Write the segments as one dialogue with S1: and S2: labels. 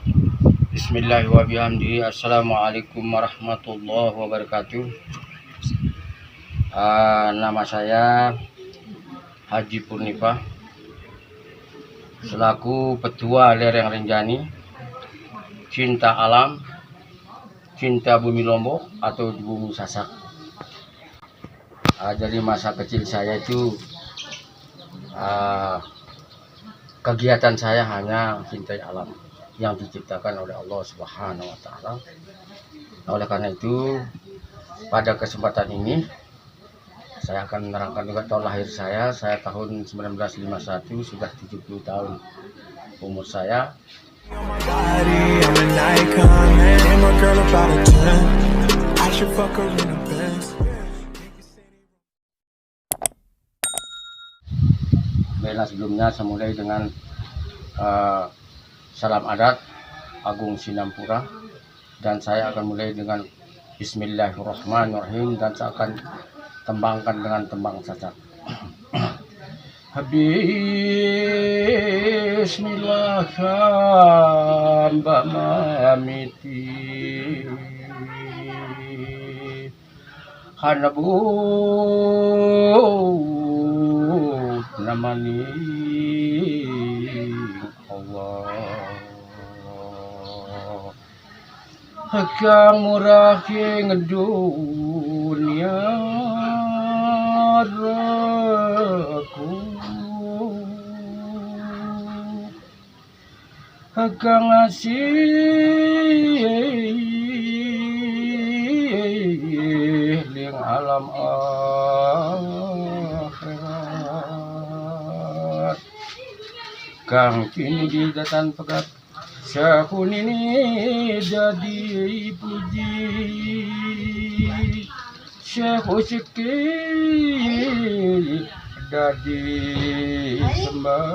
S1: Bismillahirrahmanirrahim. Assalamualaikum warahmatullahi wabarakatuh. Nama saya Haji Purnifa, selaku Petua Lereng Rinjani, cinta alam, cinta bumi Lombok atau bumi Sasak. Jadi masa kecil saya itu kegiatan saya hanya cintai alam yang diciptakan oleh Allah Subhanahu wa Ta'ala. Oleh karena itu, pada kesempatan ini saya akan menerangkan juga tahun lahir saya. Saya tahun 1951, sudah 70 tahun umur saya. Baiklah, sebelumnya saya mulai dengan salam adat Agung Sinampura, dan saya akan mulai dengan Bismillahirrahmanirrahim, dan saya akan tembangkan dengan tembang Sasak. Bismillah hamba mamiti hanabu namani Allah hakang murah dunia raku hakang ngasih ling alam akhirat kang kini di datan pegat sahun ini jadi puji syekh sikit jadi sembah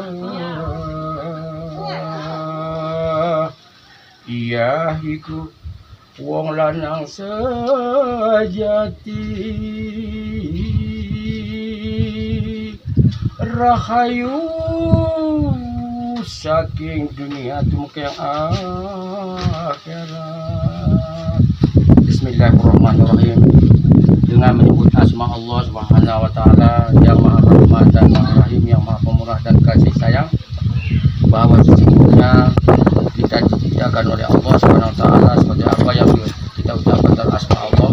S1: iya iku wong lanang sejati rahayu saking dunia tumke akhirat. Bismillahirrahmanirrahim. Dengan menyebut asma Allah Subhanahu wa Ta'ala yang Maha Rahman dan Maha Rahim, yang Maha Pemurah dan Kasih Sayang, bahwa sesungguhnya kita diciptakan oleh Allah Subhanahu wa Ta'ala seperti apa yang kita ucapkan dalam asma Allah,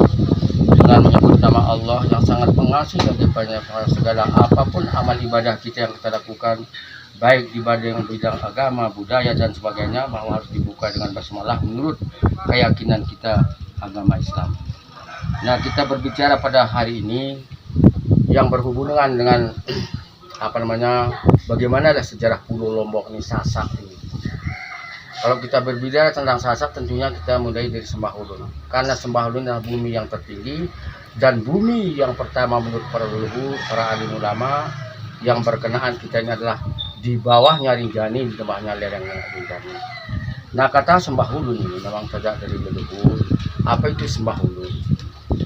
S1: dengan menyebut nama Allah yang sangat pengasih dan banyak segala apapun amal ibadah kita yang kita lakukan, baik di bidang agama, budaya dan sebagainya, bahwa harus dibuka dengan basmalah menurut keyakinan kita agama Islam. Nah, kita berbicara pada hari ini yang berhubungan dengan bagaimana sejarah Pulau Lombok ini, Sasak ini. Kalau kita berbicara tentang Sasak, tentunya kita mulai dari Sembahulun, karena Sembahulun adalah bumi yang tertinggi dan bumi yang pertama menurut para leluhur, para alim ulama, yang berkenaan kita ini adalah di bawahnya Rinjani, di bawahnya lereng Rinjani. Nah, kata Sembahulun ini memang sejak dari leluhur. Apa itu Sembahulun?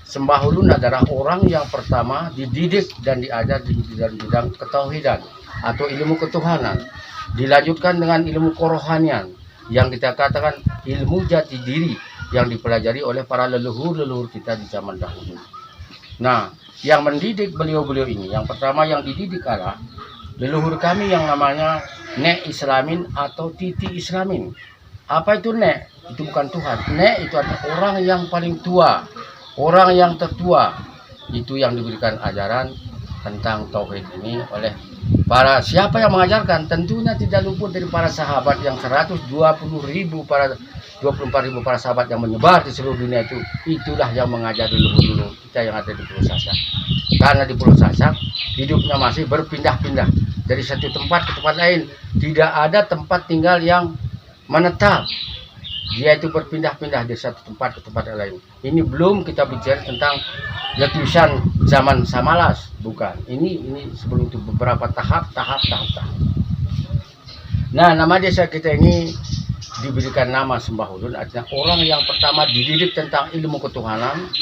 S1: Sembahulun adalah orang yang pertama dididik dan diajar di bidang ketauhidan atau ilmu ketuhanan, dilanjutkan dengan ilmu kerohanian yang kita katakan ilmu jati diri yang dipelajari oleh para leluhur kita di zaman dahulu. Nah, yang mendidik beliau-beliau ini, yang pertama yang dididik adalah leluhur kami yang namanya Nek Islamin atau Titi Islamin. Apa itu Nek? Itu bukan Tuhan. Nek itu adalah orang yang paling tua, orang yang tertua. Itu yang diberikan ajaran tentang tauhid ini oleh para siapa yang mengajarkan? Tentunya tidak luput dari para sahabat yang 120.000 para 24.000 para sahabat yang menyebar di seluruh dunia itu. Itulah yang mengajari leluhur kita yang ada di Pulau Sasak. Karena di Pulau Sasak hidupnya masih berpindah-pindah dari satu tempat ke tempat lain. Tidak ada tempat tinggal yang menetap. Dia itu berpindah-pindah dari satu tempat ke tempat lain. Ini belum kita bicara tentang letusan zaman Samalas, bukan. Ini sebelum itu beberapa tahap. Nah, nama desa kita ini diberikan nama Sembahulun, artinya orang yang pertama dididik tentang ilmu ketuhanan,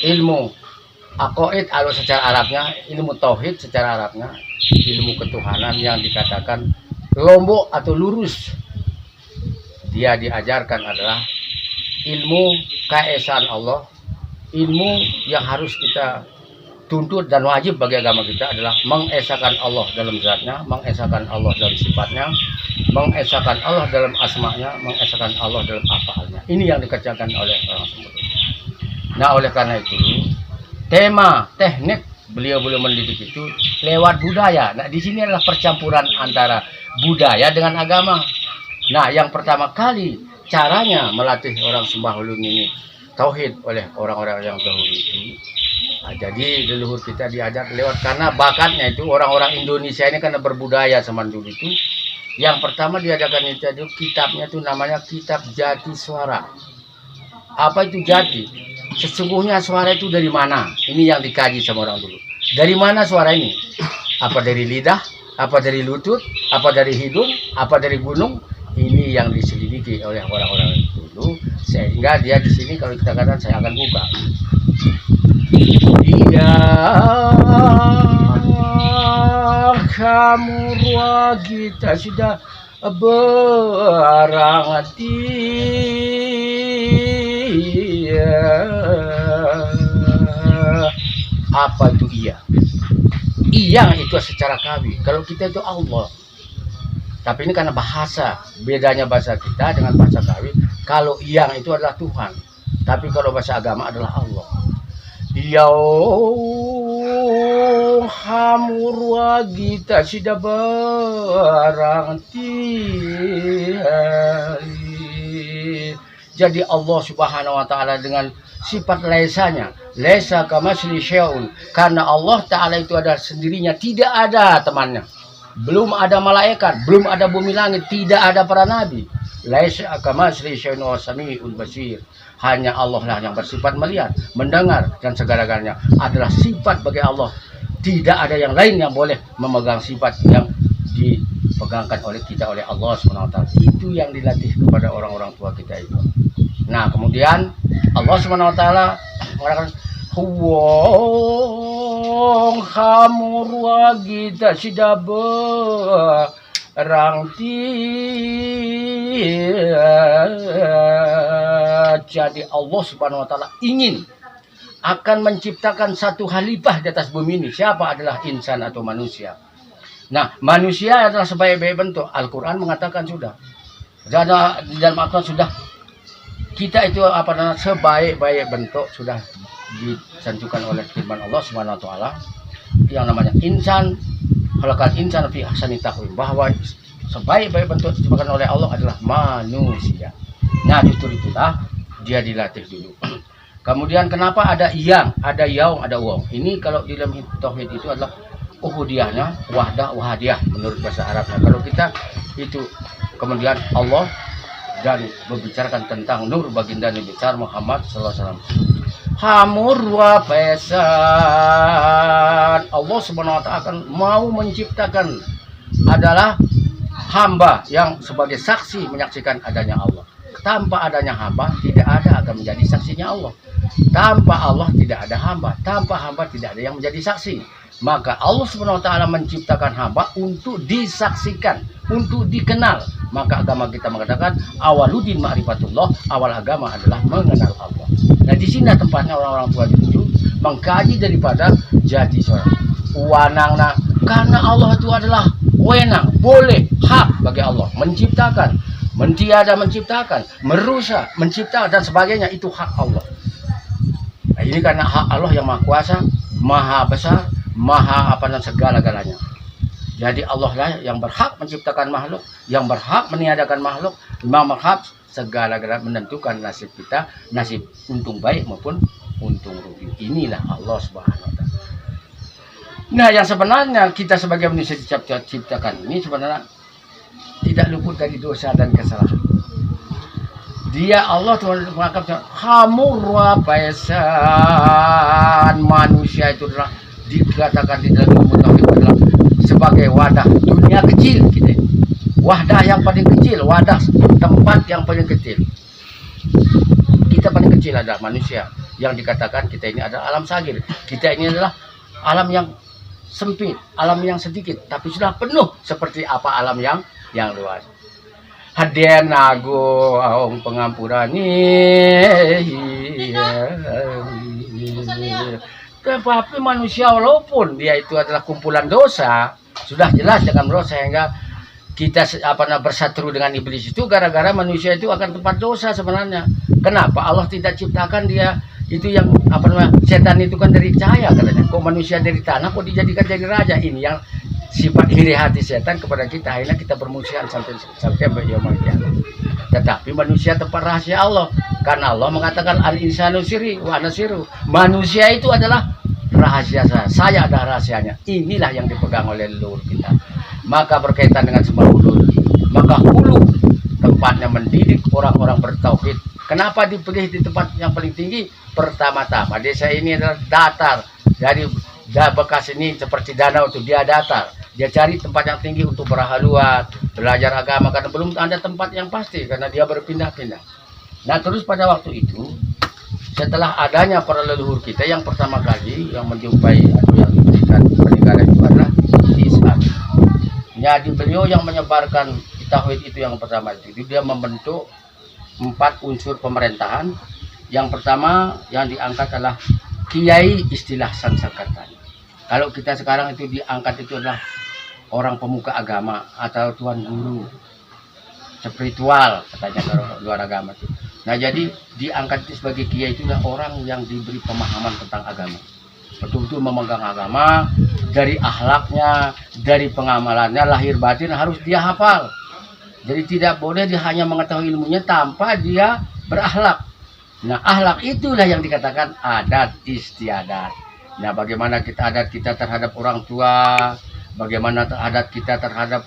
S1: ilmu aqaid atau secara Arabnya, ilmu tauhid secara Arabnya, ilmu ketuhanan yang dikatakan lombok atau lurus. dia diajarkan adalah ilmu keesaan Allah, ilmu yang harus kita tuntut dan wajib bagi agama kita adalah mengesahkan Allah dalam zatnya, mengesahkan Allah dalam sifatnya, mengesahkan Allah dalam asma'nya, mengesahkan Allah dalam afalnya. Ini yang dikerjakan oleh orang sembahulun. Nah, oleh karena itu tema teknik beliau mendidik itu lewat budaya. Nah, di sini adalah percampuran antara budaya dengan agama. Nah, yang pertama kali caranya melatih orang sembahulun ini tauhid oleh orang-orang yang dahulu itu. Nah, jadi leluhur kita diajar lewat karena bakatnya itu orang-orang Indonesia ini karena berbudaya zaman dulu itu. Yang pertama diajarkan itu kitabnya itu namanya kitab Jati Suara. Apa itu jati? Sesungguhnya suara itu dari mana? Ini yang dikaji sama orang dulu. Dari mana suara ini? Apa dari lidah? Apa dari lutut? Apa dari hidung? Apa dari gunung? Ini yang diselidiki oleh orang-orang dulu. Sehingga dia di sini kalau kita katakan saya akan buka. Iya, kamu ruang kita sudah berangati. Apa itu iya? Iya itu secara kawi. Kalau kita itu Allah. Tapi ini karena bahasa, bedanya bahasa kita dengan bahasa kawi. Kalau yang itu adalah Tuhan. Tapi kalau bahasa agama adalah Allah. Yaum hamur wagita sudah barang tihari. Jadi Allah Subhanahu wa taala dengan sifat lesanya, lesa kamasli syai'un. Karena Allah taala itu ada sendirinya, tidak ada temannya. Belum ada malaikat, belum ada bumi langit, tidak ada para nabi. Laisa kamasli syai'un wa sami'ul basir. Hanya Allah lah yang bersifat melihat, mendengar, dan segala-galanya adalah sifat bagi Allah. Tidak ada yang lain yang boleh memegang sifat yang dipegangkan oleh kita oleh Allah SWT. Itu yang dilatih kepada orang-orang tua kita itu. Nah, kemudian Allah SWT mengatakan Wong hamur wagita sudah berangti. Jadi Allah Subhanahu wa taala ingin akan menciptakan satu khalifah di atas bumi ini. Siapa adalah insan atau manusia? Nah, manusia adalah sebaik-baik bentuk. Al-Qur'an mengatakan sudah. Dan di dalam Al-Qur'an sudah kita itu apa namanya sebaik-baik bentuk sudah dicantumkan oleh firman Allah Subhanahu wa taala yang namanya insan, khalaqal insana fi ahsani taqwim, bahwa sebaik-baik bentuk diciptakan oleh Allah adalah manusia. Nah, justru itulah dia dilatih dulu. Kemudian kenapa ada yang, ada yaum, ada wong? Ini kalau di dalam tauhid itu adalah uhudiyahnya, wahdah, wahadiyah menurut bahasa Arabnya. Kalau kita itu kemudian Allah dan membicarakan tentang nur baginda Nabi besar Muhammad sallallahu alaihi wasallam. Hamur wa pesan. Allah Subhanahu wa taala akan mau menciptakan adalah hamba yang sebagai saksi menyaksikan adanya Allah. Tanpa adanya hamba tidak ada akan menjadi saksinya Allah. Tanpa Allah tidak ada hamba. Tanpa hamba tidak ada yang menjadi saksi. Maka Allah Subhanahu wa taala menciptakan hamba untuk disaksikan, untuk dikenal. Maka agama kita mengatakan awaludin ma'rifatullah, awal agama adalah mengenal Allah. Nah, di sini tempatnya orang-orang tua itu mengkaji daripada jati suara. Wanangna, karena Allah itu adalah wenang, boleh, hak bagi Allah menciptakan, mentiada menciptakan, merusak, mencipta dan sebagainya, itu hak Allah. Nah, ini karena hak Allah yang maha kuasa, maha besar, maha apa dan segala-galanya. Jadi Allah lah yang berhak menciptakan makhluk, yang berhak meniadakan makhluk, yang berhak segala-galanya menentukan nasib kita, nasib untung baik maupun untung rugi. Inilah Allah Subhanahu wa taala. Nah, yang sebenarnya kita sebagai manusia diciptakan ini sebenarnya tidak luput dari dosa dan kesalahan. Dia Allah Tuhan mengatakan hamur pesan, manusia itu adalah dikatakan di dalam ilmu tauhid adalah sebagai wadah dunia kecil kita. Wadah yang paling kecil, wadah tempat yang paling kecil. Kita paling kecil adalah manusia, yang dikatakan kita ini adalah alam sagir. Kita ini adalah alam yang sempit, alam yang sedikit, tapi sudah penuh seperti apa alam yang luas. Haden nago aong pengampurani. Tetapi manusia walaupun dia itu adalah kumpulan dosa, sudah jelas dengan dosa sehingga kita bersatu dengan iblis itu gara-gara manusia itu akan tempat dosa sebenarnya. Kenapa Allah tidak ciptakan dia itu yang setan itu kan dari cahaya katanya. Kok manusia dari tanah kok dijadikan jadi raja? Ini yang sifat iri hati setan kepada kita, akhirnya kita bermusuhan sampai yaumul qiyamah. Tetapi manusia tempat rahasia Allah, karena Allah mengatakan al insanu sirri wa ana sirru. Manusia itu adalah rahasia saya ada rahasianya. Inilah yang dipegang oleh leluhur kita. Maka berkaitan dengan sembah ulul, maka hulu tempatnya mendidik orang-orang bertauhid. Kenapa dipilih di tempat yang paling tinggi? Pertama-tama desa ini adalah datar, jadi bekas ini seperti danau itu dia datar. Dia cari tempat yang tinggi untuk berhaluan, belajar agama, karena belum ada tempat yang pasti, karena dia berpindah-pindah. Nah terus pada waktu itu, setelah adanya para leluhur kita, yang pertama kali yang menjumpai atau yang diberikan peninggalan itu adalah Islam. Jadi beliau yang menyebarkan tauhid itu yang pertama itu dia membentuk 4 unsur pemerintahan. Yang pertama yang diangkat adalah kiai, istilah Sanskerta. Kalau kita sekarang itu diangkat itu adalah orang pemuka agama atau tuan guru spiritual katanya kalau luar agama itu. Nah jadi diangkat itu sebagai kiai itu adalah orang yang diberi pemahaman tentang agama, betul-betul memegang agama, dari akhlaknya, dari pengamalannya, lahir batin harus dia hafal. Jadi tidak boleh dia hanya mengetahui ilmunya tanpa dia berakhlak. Nah akhlak itulah yang dikatakan adat istiadat. Nah bagaimana adat kita terhadap orang tua, bagaimana adat kita terhadap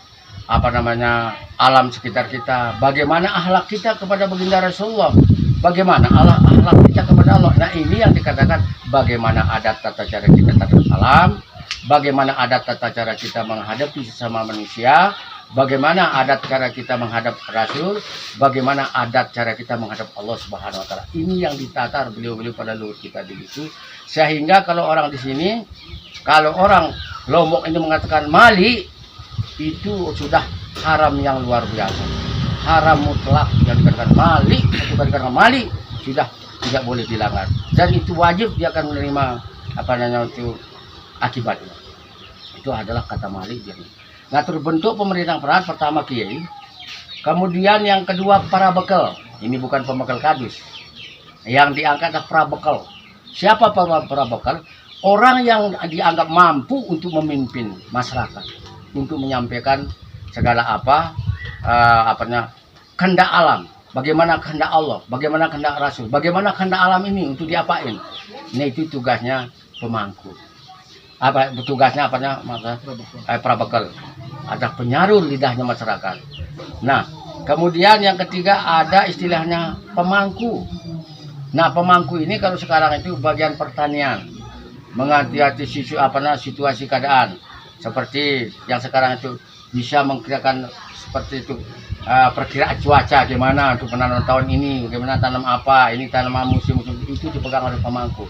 S1: alam sekitar kita, bagaimana akhlak kita kepada baginda Rasulullah, bagaimana akhlak kita kepada Allah. Nah ini yang dikatakan bagaimana adat tata cara kita terhadap alam, bagaimana adat tata cara kita menghadapi sesama manusia, bagaimana adat cara kita menghadap Rasul, bagaimana adat cara kita menghadap Allah Subhanahu wa taala. Ini yang ditatar beliau-beliau pada leluhur kita di situ. Sehingga kalau orang di sini, kalau orang Lombok ini mengatakan mali, itu sudah haram yang luar biasa. Haram mutlak yang dikatakan mali, atau dikatakan mali sudah tidak boleh dilanggar. Dan itu wajib dia akan menerima itu akibatnya. Itu adalah kata mali jadi. Nah terbentuk pemerintahan peran pertama kiai, kemudian yang kedua para bekal. Ini bukan pembekal kadus, yang diangkat adalah para bekal. Siapa para bekal? Orang yang dianggap mampu untuk memimpin masyarakat, untuk menyampaikan segala kehendak alam, bagaimana kehendak Allah, bagaimana kehendak Rasul, bagaimana kehendak alam ini untuk diapain. Nah itu tugasnya pemangku. Tugasnya para bekal. Ada penyarul lidahnya masyarakat. Nah, kemudian yang ketiga ada istilahnya pemangku. Nah, pemangku ini kalau sekarang itu bagian pertanian, menghati-hati situasi keadaan, seperti yang sekarang itu bisa mengkirakan seperti itu perkiraan cuaca gimana untuk penanaman tahun ini, bagaimana tanam apa, ini tanaman musim itu dipegang oleh pemangku.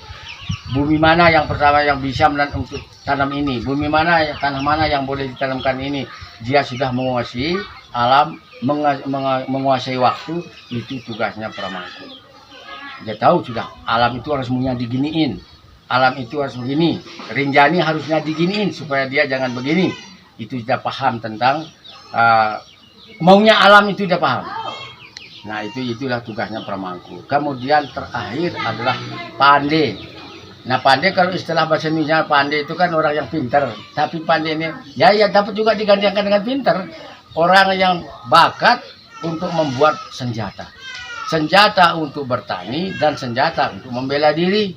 S1: Bumi mana yang pertama yang bisa untuk tanam ini, bumi mana tanah mana yang boleh ditanamkan ini, dia sudah menguasai alam, menguasai waktu, itu tugasnya pemangku. Dia tahu sudah alam itu harus punya diginiin, alam itu harus begini, Rinjani harusnya diginiin supaya dia jangan begini. Itu sudah paham tentang maunya alam, itu sudah paham. Nah itulah tugasnya pemangku. Kemudian terakhir adalah pandai. Nah pandai kalau istilah bahasa Indonesia pandai itu kan orang yang pintar. Tapi pandai ini ya dapat juga digantikan dengan pintar. Orang yang bakat untuk membuat senjata. Senjata untuk bertani dan senjata untuk membela diri.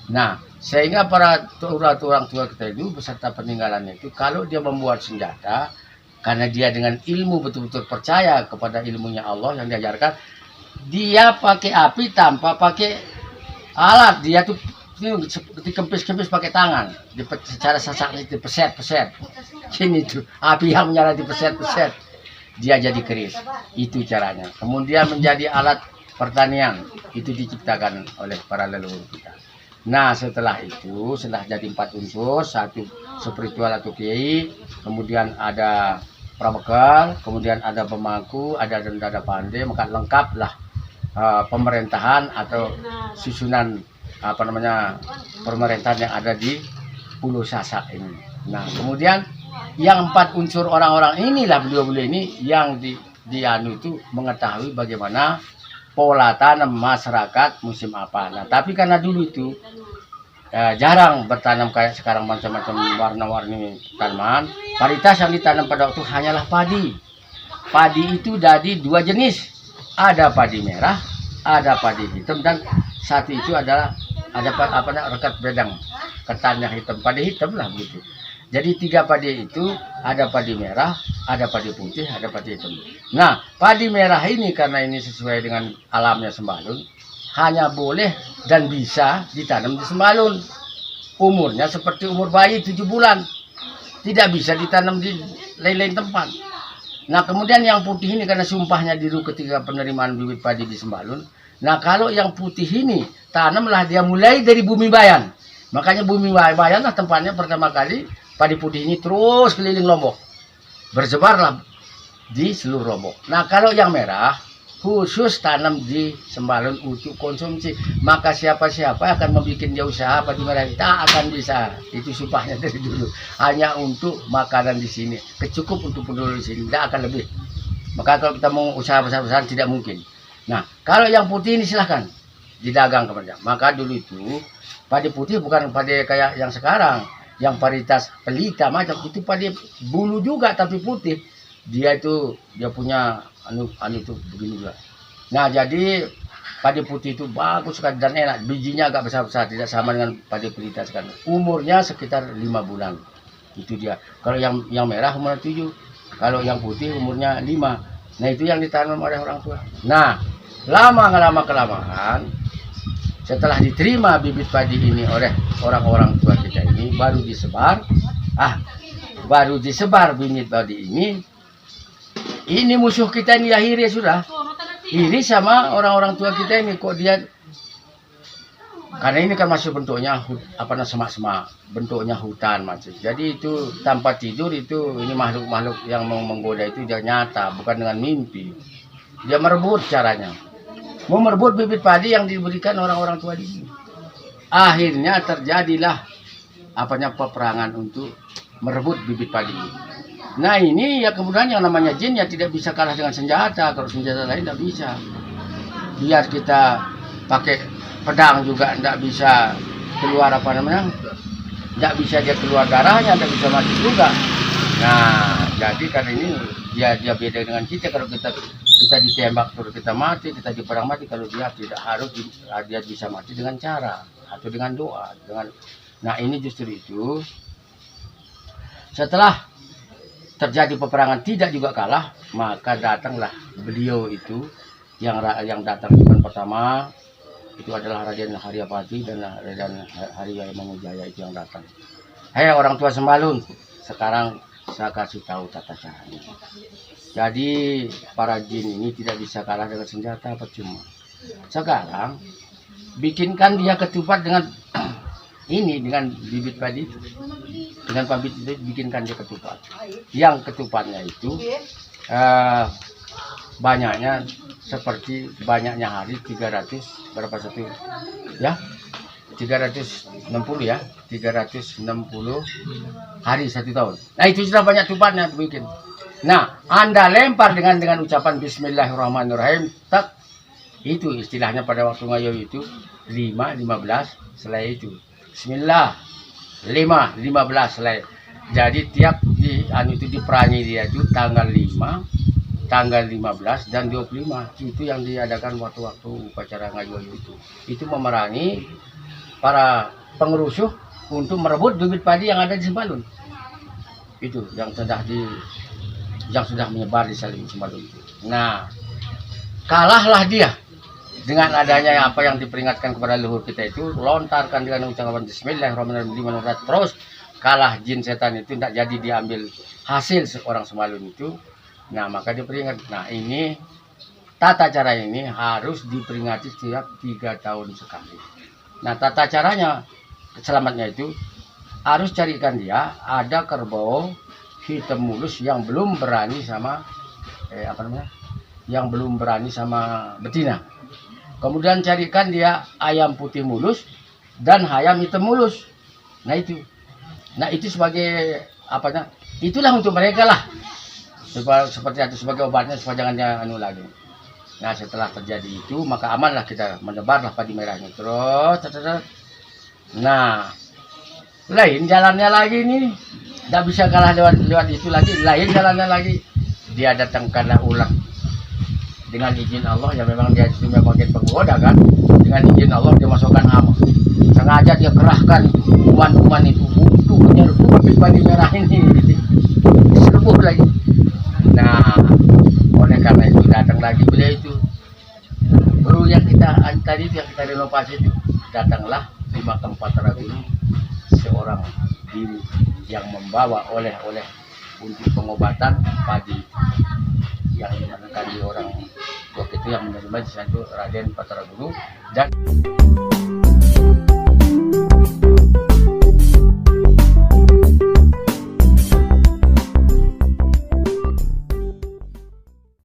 S1: Nah sehingga para orang tua kita itu beserta peninggalannya itu kalau dia membuat senjata, karena dia dengan ilmu betul-betul percaya kepada ilmunya Allah yang diajarkan, dia pakai api tanpa pakai alat. Dia tuh dikempis-kempis pakai tangan, secara sasak dipeset-peset. Ini tuh api yang menyala dipeset-peset, dia jadi keris. Itu caranya. Kemudian menjadi alat pertanian, itu diciptakan oleh para leluhur kita. Nah setelah itu, setelah jadi 4 unsur, 1 spiritual atau kiai, kemudian ada prabekal, kemudian ada pemangku, ada denda pandai, maka lengkaplah pemerintahan atau susunan pemerintahan yang ada di Pulau Sasak ini. Nah, kemudian yang 4 unsur orang-orang inilah beliau-beliau ini yang dianu itu mengetahui bagaimana pola tanam masyarakat musim apa. Nah, tapi karena dulu itu jarang bertanam kayak sekarang macam-macam warna-warni tanaman, varietas yang ditanam pada waktu hanyalah padi. Padi itu dari 2 jenis, ada padi merah, ada padi hitam, dan satu itu adalah rekat bedang, ketannya hitam, padi hitam lah begitu. Jadi 3 padi itu, ada padi merah, ada padi putih, ada padi hitam. Nah, padi merah ini karena ini sesuai dengan alamnya Sembalun, hanya boleh dan bisa ditanam di Sembalun. Umurnya seperti umur bayi 7 bulan. Tidak bisa ditanam di lain-lain tempat. Nah, kemudian yang putih ini karena sumpahnya dulu ketika penerimaan bibit padi di Sembalun. Nah, kalau yang putih ini, tanamlah dia mulai dari Bumi Bayan. Makanya Bumi Bayan lah tempatnya pertama kali padi putih ini terus keliling Lombok. Bersebarlah di seluruh Lombok. Nah, kalau yang merah khusus tanam di Sembalun untuk konsumsi. Maka siapa-siapa akan membuat dia usaha padi merah tak akan bisa. Itu sumpahnya dari dulu. Hanya untuk makanan di sini. Kecukup untuk penduduk di sini. Tidak akan lebih. Maka kalau kita mau usaha besar-besaran tidak mungkin. Nah, kalau yang putih ini silahkan didagang kepada. Maka dulu itu padi putih bukan padi kayak yang sekarang. Yang varietas pelita macam itu padi bulu juga tapi putih. Dia punya anu itu begini juga. Nah, jadi padi putih itu bagus sekali dan enak. Bijinya agak besar-besar, tidak sama dengan padi pelita sekarang. Umurnya sekitar 5 bulan. Itu dia. Kalau yang merah umurnya 7. Kalau yang putih umurnya 5. Nah, itu yang ditanam oleh orang tua. Nah, lama kelamaan setelah diterima bibit padi ini oleh orang-orang tua kita ini baru disebar bibit padi ini. Ini musuh kita ini akhirnya sudah iri sama orang-orang tua kita ini kok dia, karena ini kan masih bentuknya semak-semak, bentuknya hutan masih. Jadi itu tanpa tidur itu ini makhluk-makhluk yang mau menggoda itu dia nyata, bukan dengan mimpi. Dia merebut caranya. Mau merebut bibit padi yang diberikan orang-orang tua di sini. Akhirnya terjadilah peperangan untuk merebut bibit padi ini. Nah, ini ya kemudian yang namanya jin ya tidak bisa kalah dengan senjata. Kalau senjata lain tidak bisa. Biar kita pakai pedang juga tidak bisa keluar tidak bisa dia keluar darahnya, tidak bisa mati juga. Nah, jadi karena ini dia beda dengan kita. Kalau kita ditembak terus kita mati, kita diperang mati. Kalau dia tidak harus dia bisa mati dengan cara atau dengan doa. Nah, ini justru itu setelah terjadi peperangan tidak juga kalah, maka datanglah beliau itu yang datang bukan pertama itu adalah Raden Haryapati dan Raden Harya Mangunjaya itu yang datang. Hei orang tua Sembalun, sekarang saya kasih tahu tata caranya. Jadi para jin ini tidak bisa kalah dengan senjata percuma. Sekarang bikinkan dia ketupat dengan dengan bibit padi itu. Dengan pabit itu bikinkan dia ketupat. Yang ketupatnya itu banyaknya seperti banyaknya hari 300 berapa satu ya 360 ya 360 hari 1 tahun. Nah, itu sudah banyak tupatnya bikin. Nah, Anda lempar dengan ucapan Bismillahirrahmanirrahim, tak itu istilahnya pada waktu ngayo itu 15 selai itu Bismillah 15 selai. Jadi tiap itu diperangi dia itu tanggal 5, tanggal 15 dan 25 itu yang diadakan waktu-waktu upacara ngayo itu. Itu memerangi para pengerusuh untuk merebut bibit padi yang ada di Sembalun. Itu yang sudah menyebar di Sembalun itu. Nah, kalahlah dia dengan adanya apa yang diperingatkan kepada leluhur kita itu, lontarkan dengan ucapan Bismillahirrahmanirrahim, terus kalah jin setan itu tidak jadi diambil hasil orang Sembalun itu. Nah, maka diperingat. Nah, ini tata cara ini harus diperingati setiap 3 tahun sekali. Nah, tata caranya selamatnya itu harus carikan dia ada kerbau hitam mulus yang belum berani sama yang belum berani sama betina. Kemudian carikan dia ayam putih mulus dan ayam hitam mulus. Nah itu sebagai itulah untuk mereka lah, seperti itu sebagai obatnya supaya jangan anu lagi. Nah setelah terjadi itu maka amanlah kita menebarlah padi merahnya terus. Nah lain jalannya lagi nih, tidak bisa kalah lewat itu lagi. Lain jalannya lagi, dia datangkanlah ulang dengan izin Allah, ya memang dia itu memang penggoda kan. Dengan izin Allah dia masukkan hama, sengaja dia kerahkan kuman-kuman itu untuk menyerbu padi merah ini, diserbu lagi. Nah oleh karena itu datang lagi beliau itu, guru yang kita tadi yang kita renovasi itu, datanglah di makam Pataraguru seorang diri yang membawa oleh-oleh untuk pengobatan padi yang dimanakan di orang waktu itu yang menerima di sana Raden Pataraguru. Dan